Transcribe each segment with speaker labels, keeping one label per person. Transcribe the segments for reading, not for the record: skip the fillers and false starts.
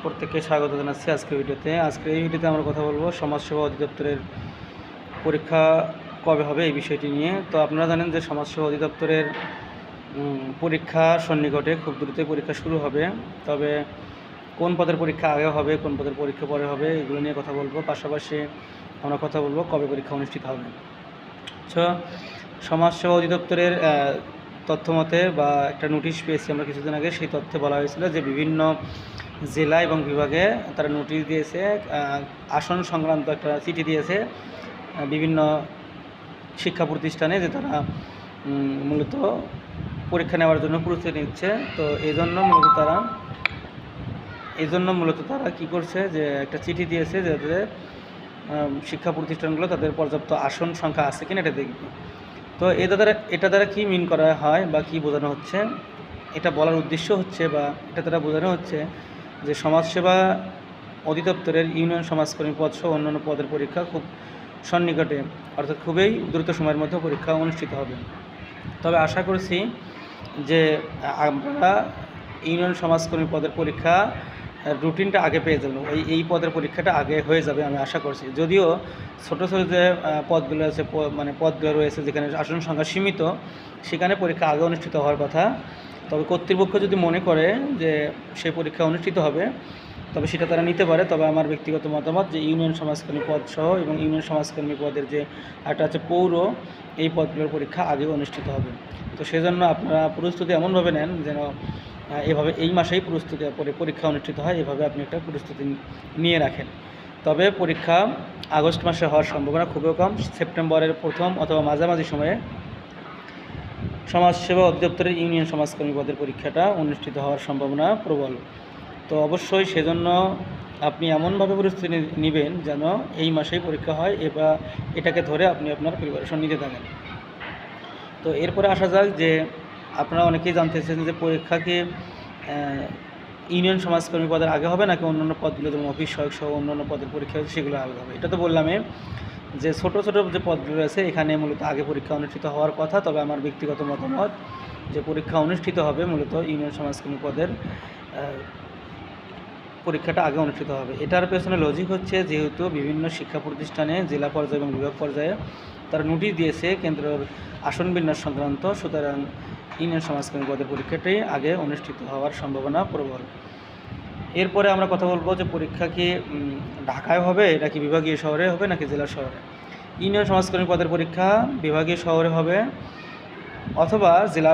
Speaker 1: প্রত্যেককে স্বাগত জানাচ্ছি আজকের ভিডিওতে। এই ভিডিওতে আমরা কথা বলবো সমাজসেবা অধিদপ্তরের পরীক্ষা কবে হবে এই বিষয়টি নিয়ে। তো আপনারা জানেন যে সমাজসেবা অধিদপ্তরের পরীক্ষা সন্নিকটে, খুব দ্রুতই পরীক্ষা শুরু হবে। তবে কোন পদের পরীক্ষা আগে হবে, কোন পদের পরীক্ষা পরে হবে, এগুলো নিয়ে কথা বলবো। পাশাপাশি আমরা কথা বলবো কবে পরীক্ষা অনুষ্ঠিত হবে। তো সমাজসেবা অধিদপ্তরের তথ্য মতে বা একটা নোটিশ পেয়েছি আমরা কিছুদিন আগে, সেই তথ্যে বলা হয়েছিল যে বিভিন্ন জেলা এবং বিভাগে তারা নোটিশ দিয়েছে, আসন সংক্রান্ত একটা চিঠি দিয়েছে বিভিন্ন শিক্ষা প্রতিষ্ঠানে, যে তারা মূলত পরীক্ষা নেওয়ার জন্য প্রস্তুতি নিচ্ছে। তো এই জন্য মূলত তারা কী করছে, যে একটা চিঠি দিয়েছে যাতে শিক্ষা প্রতিষ্ঠানগুলো তাদের পর্যাপ্ত আসন সংখ্যা আছে কিনা এটা দেখবে। তো এটা দ্বারা কী মিন করা হয় বা কী বোঝানো হচ্ছে, এটা বলার উদ্দেশ্য হচ্ছে বা এটা দ্বারা বোঝানো হচ্ছে যে সমাজসেবা অধিদপ্তরের ইউনিয়ন সমাজকর্মী পদ সহ অন্যান্য পদের পরীক্ষা খুব সন্নিকটে, অর্থাৎ খুবই দ্রুত সময়ের মধ্যে পরীক্ষা অনুষ্ঠিত হবে। তবে আশা করছি যে আমরা ইউনিয়ন সমাজকর্মী পদের পরীক্ষা রুটিনটা আগে পেয়ে যাবেন, এই পদের পরীক্ষাটা আগে হয়ে যাবে আমি আশা করছি। যদিও ছোটো ছোটো যে পদগুলো আছে, পদগুলো রয়েছে যেখানে আসন সংখ্যা সীমিত, সেখানে পরীক্ষা আগে অনুষ্ঠিত হওয়ার কথা। তবে কর্তৃপক্ষ যদি মনে করে যে সেই পরীক্ষা অনুষ্ঠিত হবে, তবে সেটা তারা নিতে পারে। তবে আমার ব্যক্তিগত মতামত যে ইউনিয়ন সমাজকর্মী পদ সহ এবং ইউনিয়ন সমাজকর্মী পদের যে একটা আছে পৌর, এই পদগুলোর পরীক্ষা আগে অনুষ্ঠিত হবে। তো সেজন্য আপনারা প্রস্তুতি এমনভাবে নেন যেন এভাবে এই মাসেই পরীক্ষা অনুষ্ঠিত হয়, এভাবে আপনি একটা প্রস্তুতি নিয়ে রাখেন। তবে পরীক্ষা আগস্ট মাসে হওয়ার সম্ভাবনা খুবই কম। সেপ্টেম্বরের প্রথম অথবা মাঝামাঝি সময়ে সমাজসেবা অধিদপ্তরের ইউনিয়ন সমাজকর্মী পদের পরীক্ষাটা অনুষ্ঠিত হওয়ার সম্ভাবনা প্রবল। তো অবশ্যই সেজন্য আপনি এমনভাবে প্রস্তুতি নেবেন যেন এই মাসেই পরীক্ষা হয়, এটাকে ধরে আপনি আপনার প্রিপারেশন নিতে থাকেন। তো এরপরে আসা যাক যে আপনারা অনেকেই জানতে চাইছেন যে পরীক্ষা কি ইউনিয়ন সমাজকর্মী পদের আগে হবে নাকি অন্যান্য পদগুলো যেমন অফিস সহায়ক সহ অন্যান্য পদের পরীক্ষা সেগুলো আগে হবে। এটা তো বললামই যে ছোটো ছোটো যে পদগুলো আছে এখানে মূলত আগে পরীক্ষা অনুষ্ঠিত হওয়ার কথা। তবে আমার ব্যক্তিগত মতামত যে পরীক্ষা অনুষ্ঠিত হবে মূলত ইউনিয়ন সমাজকর্মী পদের পরীক্ষাটা আগে অনুষ্ঠিত হবে। এটার পেছনে লজিক হচ্ছে, যেহেতু বিভিন্ন শিক্ষা প্রতিষ্ঠানে জেলা পর্যায়ে এবং বিভাগ পর্যায়ে তারা নোটিশ দিয়েছে কেন্দ্রের আসন বিন্যাস সংক্রান্ত, সুতরাং ইউনিয়ন সমাজকর্মী পদের পরীক্ষাটি আগে অনুষ্ঠিত হওয়ার সম্ভাবনা প্রবল। এরপরে আমরা কথা বলবো যে পরীক্ষা কি ঢাকায় হবে নাকি বিভাগীয় শহরে হবে নাকি জেলা শহরে। ইউনিয়ন সমাজকর্মী পদের পরীক্ষা বিভাগীয় শহরে হবে অথবা জেলা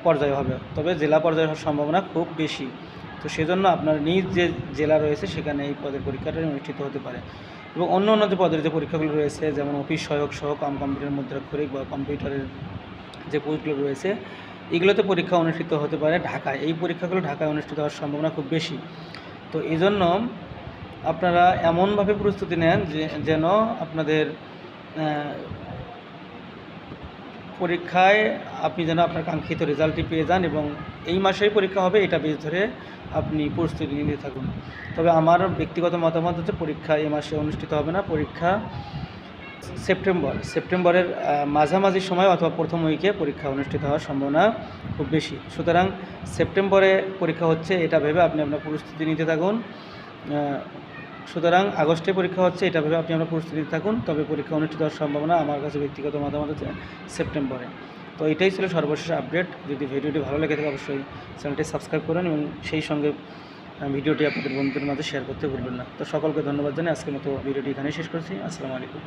Speaker 1: পর্যায়ে হবে, তবে জেলা পর্যায়ে হওয়ার সম্ভাবনা খুব বেশি। তো সেজন্য আপনার নিজ যে জেলা রয়েছে সেখানে এই পদের পরীক্ষাটা অনুষ্ঠিত হতে পারে। এবং অন্য যে পদের যে পরীক্ষাগুলো রয়েছে যেমন অফিস সহায়ক সহ কম্পিউটার মুদ্রাক্ষরিক বা কম্পিউটারের যে পোস্টগুলো রয়েছে, এগুলোতে পরীক্ষা অনুষ্ঠিত হতে পারে ঢাকায়। এই পরীক্ষাগুলো ঢাকায় অনুষ্ঠিত হওয়ার সম্ভাবনা খুব বেশি। তো এই জন্য আপনারা এমনভাবে প্রস্তুতি নেন যেন আপনাদের পরীক্ষায় আপনি যেন আপনার কাঙ্ক্ষিত রেজাল্টটি পেয়ে যান, এবং এই মাসেই পরীক্ষা হবে এটা বেশ ধরে আপনি প্রস্তুতি নিতে থাকুন। তবে আমার ব্যক্তিগত মতামত হচ্ছে পরীক্ষা এই মাসে অনুষ্ঠিত হবে না, পরীক্ষা সেপ্টেম্বরের মাঝামাঝি সময় অথবা প্রথম উইকে পরীক্ষা অনুষ্ঠিত হওয়ার সম্ভাবনা খুব বেশি। সুতরাং সেপ্টেম্বরে পরীক্ষা হচ্ছে এটা ভেবে আপনি আপনার প্রস্তুতি নিতে থাকুন। সুতরাং আগস্টে পরীক্ষা হচ্ছে এটা ভেবে আপনি আপনার প্রস্তুতি নিতে থাকুন। তবে পরীক্ষা অনুষ্ঠিত হওয়ার সম্ভাবনা আমার কাছে ব্যক্তিগত মতামত হচ্ছে সেপ্টেম্বরে। তো এটাই ছিল সর্বশেষ আপডেট। যদি ভিডিওটি ভালো লেগে থাকে অবশ্যই চ্যানেলটি সাবস্ক্রাইব করুন এবং সেই সঙ্গে ভিডিওটি আপনাদের বন্ধুদের মাঝে শেয়ার করতে ভুলবেন না। তো সকলকে ধন্যবাদ জানাই আজকের মতো ভিডিওটি এখানেই শেষ করছি। আসসালামু আলাইকুম।